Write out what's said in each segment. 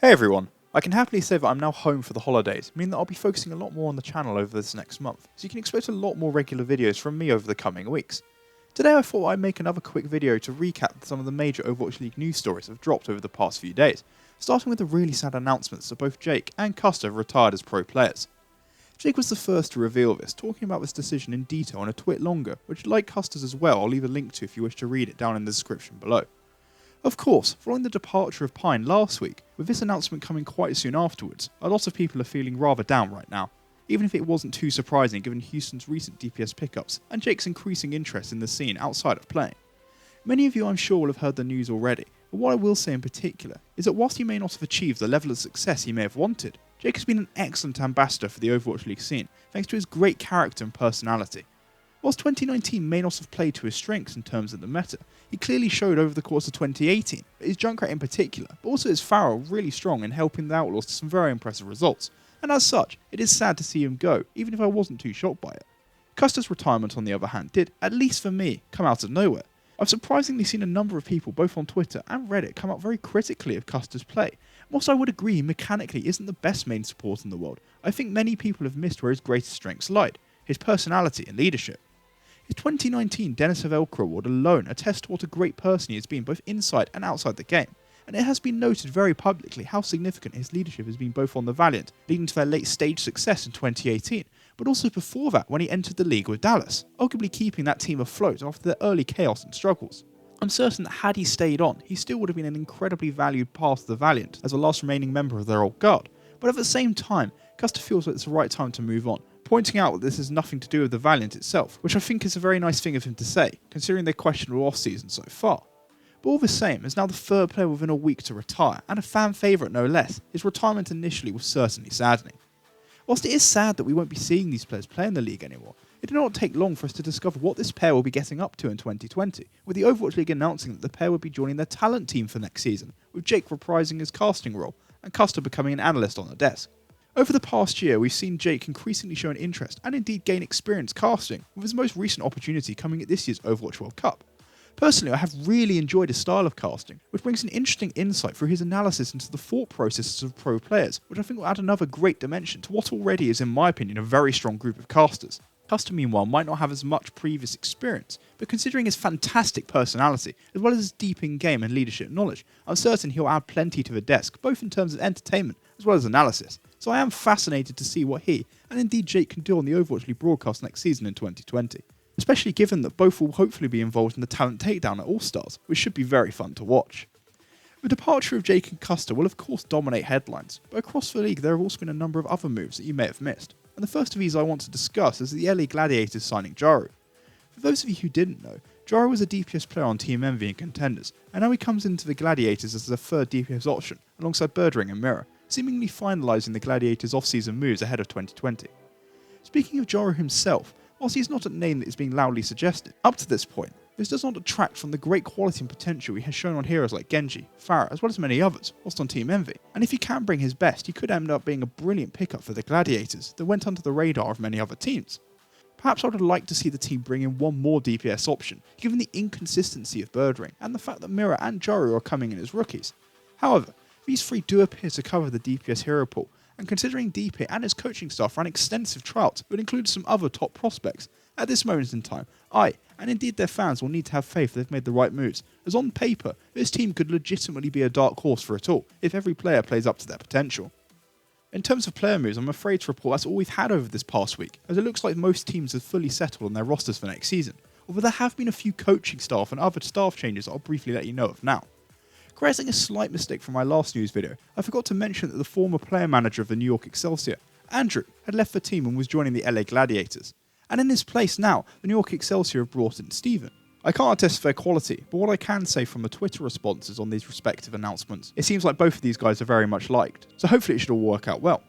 Hey everyone! I can happily say that I'm now home for the holidays, meaning that I'll be focusing a lot more on the channel over this next month, so you can expect a lot more regular videos from me over the coming weeks. Today I thought I'd make another quick video to recap some of the major Overwatch League news stories that have dropped over the past few days, starting with the really sad announcements that both Jake and Custa have retired as pro players. Jake was the first to reveal this, talking about this decision in detail and a twit longer, which like Custa's as well I'll leave a link to if you wish to read it down in the description below. Of course, following the departure of Pine last week, with this announcement coming quite soon afterwards, a lot of people are feeling rather down right now, even if it wasn't too surprising given Houston's recent DPS pickups and Jake's increasing interest in the scene outside of playing. Many of you I'm sure will have heard the news already, but what I will say in particular is that whilst he may not have achieved the level of success he may have wanted, Jake has been an excellent ambassador for the Overwatch League scene thanks to his great character and personality. Whilst 2019 may not have played to his strengths in terms of the meta, he clearly showed over the course of 2018 that his Junkrat in particular, but also his Pharaoh, are really strong in helping the Outlaws to some very impressive results, and as such, it is sad to see him go, even if I wasn't too shocked by it. Custa's retirement on the other hand did, at least for me, come out of nowhere. I've surprisingly seen a number of people both on Twitter and Reddit come up very critically of Custa's play. Whilst I would agree he mechanically isn't the best main support in the world, I think many people have missed where his greatest strengths lied, his personality and leadership. His 2019 Dennis of Elcor award alone attests to what a great person he has been both inside and outside the game, and it has been noted very publicly how significant his leadership has been both on the Valiant, leading to their late stage success in 2018, but also before that when he entered the league with Dallas, arguably keeping that team afloat after their early chaos and struggles. I'm certain that had he stayed on, he still would have been an incredibly valued part of the Valiant as the last remaining member of their old guard, but at the same time, Custa feels that it's the right time to move on, pointing out that this has nothing to do with the Valiant itself, which I think is a very nice thing of him to say, considering their questionable off-season so far. But all the same, as now the third player within a week to retire, and a fan favourite no less, his retirement initially was certainly saddening. Whilst it is sad that we won't be seeing these players play in the league anymore, it did not take long for us to discover what this pair will be getting up to in 2020, with the Overwatch League announcing that the pair would be joining their talent team for next season, with Jake reprising his casting role, and Custa becoming an analyst on the desk. Over the past year, we've seen Jake increasingly show an interest and indeed gain experience casting, with his most recent opportunity coming at this year's Overwatch World Cup. Personally, I have really enjoyed his style of casting, which brings an interesting insight through his analysis into the thought processes of pro players, which I think will add another great dimension to what already is, in my opinion, a very strong group of casters. Custa, meanwhile, might not have as much previous experience, but considering his fantastic personality, as well as his deep in-game and leadership knowledge, I'm certain he'll add plenty to the desk, both in terms of entertainment as well as analysis. So I am fascinated to see what he, and indeed Jake, can do on the Overwatch League broadcast next season in 2020. Especially given that both will hopefully be involved in the talent takedown at All-Stars, which should be very fun to watch. The departure of Jake and Custa will of course dominate headlines, but across the league there have also been a number of other moves that you may have missed, and the first of these I want to discuss is the LA Gladiators signing Jaru. For those of you who didn't know, Jaru was a DPS player on Team Envy and Contenders, and now he comes into the Gladiators as their third DPS option, alongside Birdring and Mirror, seemingly finalising the Gladiators' off-season moves ahead of 2020. Speaking of Jaru himself, whilst he is not a name that is being loudly suggested, up to this point, this does not detract from the great quality and potential he has shown on heroes like Genji, Pharah, as well as many others, whilst on Team Envy, and if he can bring his best, he could end up being a brilliant pickup for the Gladiators that went under the radar of many other teams. Perhaps I would like to see the team bring in one more DPS option, given the inconsistency of Birdring and the fact that Mirror and Jaru are coming in as rookies. However, these three do appear to cover the DPS hero pool, and considering DP and his coaching staff ran extensive trials that include some other top prospects, at this moment in time, I, and indeed their fans, will need to have faith they've made the right moves, as on paper, this team could legitimately be a dark horse for it all, if every player plays up to their potential. In terms of player moves, I'm afraid to report that's all we've had over this past week, as it looks like most teams have fully settled on their rosters for next season, although there have been a few coaching staff and other staff changes that I'll briefly let you know of now. Correcting a slight mistake from my last news video, I forgot to mention that the former player manager of the New York Excelsior, Andrew, had left the team and was joining the LA Gladiators. And in his place now, the New York Excelsior have brought in Steven. I can't attest to their quality, but what I can say from the Twitter responses on these respective announcements, it seems like both of these guys are very much liked, so hopefully it should all work out well.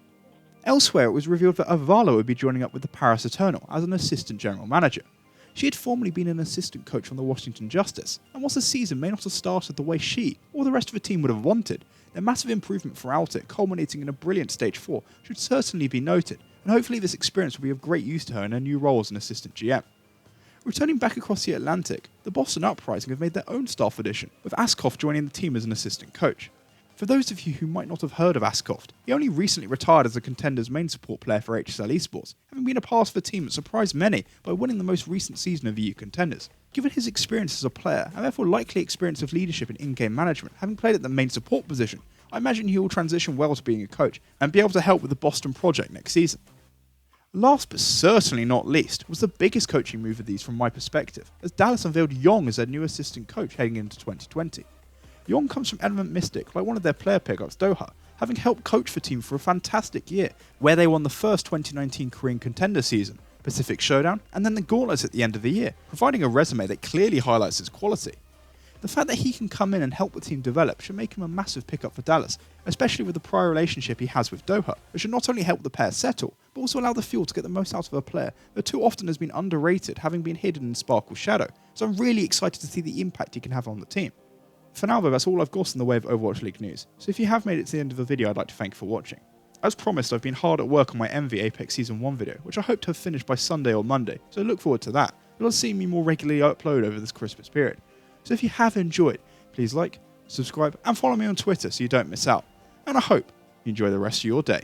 Elsewhere, it was revealed that Avala would be joining up with the Paris Eternal as an assistant general manager. She had formerly been an assistant coach on the Washington Justice, and whilst the season may not have started the way she, or the rest of the team would have wanted, their massive improvement throughout it, culminating in a brilliant Stage 4, should certainly be noted, and hopefully this experience will be of great use to her in her new role as an assistant GM. Returning back across the Atlantic, the Boston Uprising have made their own staff addition, with Askoff joining the team as an assistant coach. For those of you who might not have heard of Ascoft, he only recently retired as a Contender's main support player for HSL Esports, having been a part of a team that surprised many by winning the most recent season of EU Contenders. Given his experience as a player, and therefore likely experience of leadership and in-game management, having played at the main support position, I imagine he will transition well to being a coach and be able to help with the Boston project next season. Last but certainly not least was the biggest coaching move of these from my perspective, as Dallas unveiled Yong as their new assistant coach heading into 2020. Yong comes from Element Mystic, like one of their player pickups, Doha, having helped coach the team for a fantastic year, where they won the first 2019 Korean Contender season, Pacific Showdown, and then the Gauntlets at the end of the year, providing a resume that clearly highlights his quality. The fact that he can come in and help the team develop should make him a massive pickup for Dallas, especially with the prior relationship he has with Doha, which should not only help the pair settle, but also allow the field to get the most out of a player that too often has been underrated, having been hidden in Sparkle's shadow, so I'm really excited to see the impact he can have on the team. For now though, that's all I've got in the way of Overwatch League news, so if you have made it to the end of the video, I'd like to thank you for watching. As promised, I've been hard at work on my MV Apex Season 1 video, which I hope to have finished by Sunday or Monday, so look forward to that. You'll see me more regularly upload over this Christmas period. So if you have enjoyed, please like, subscribe and follow me on Twitter so you don't miss out. And I hope you enjoy the rest of your day.